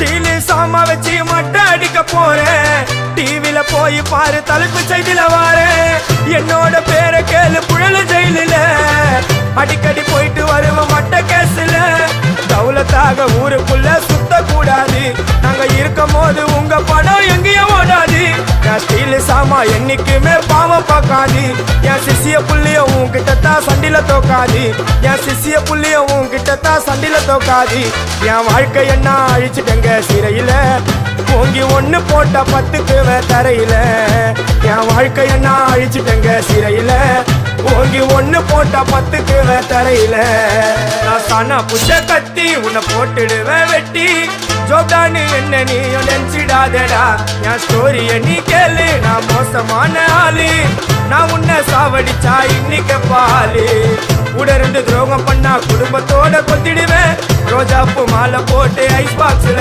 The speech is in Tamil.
ஸ்டீலு சாமா வச்சு மட்டை அடிக்க போறேன். டிவில போய் பாரு தலைப்பு செய்தில வாரேன். என்னோட பேரை கேளு புழல ஜெயிலில அடிக்கடி போயிட்டு வருவோம் மட்ட கேஸ்ல. தௌலத்தாக ஊருக்குள்ள சுத்த கூடாது. நாங்க இருக்கும் போது உங்க படம் எங்கேயும் ஓடாது. என் ஸ்டீலு சாமா என்னைக்குமே பாவம் பார்க்காது. என் சிசிய புள்ளிய உன்கிட்ட தான் சண்டில தோக்காது. என் சிசிய புள்ளிய உன்கிட்ட தான் சண்டில தோக்காது. என் வாழ்க்கை என்ன அழிச்சிட்டங்க சிறையில ஓங்கி ஒண்ணு போட்ட 10க்கு தரையில. என் வாழ்க்கை என்ன அழிச்சிட்டங்க சிறையில ஓங்கி ஒண்ணு போட்ட 10க்கு தரையில. நான் சானா புஷ கத்தி உன்னை போட்டுடுவேன் வெட்டி. ஜோப்டானு என்ன நீயும் நினைச்சிடாதடா. என் ஸ்டோரிய நீ கேளு, நான் மோசமான ஆளு. நான் உன்னை சாவடிச்சா இன்னைக்கு பாலு. உடருந்து துரோகம் பண்ணா குடும்பத்தோட கொத்திடுவேன். ரோஜாப்பு மாலை போட்டு ஐஸ் பாக்ஸ்ல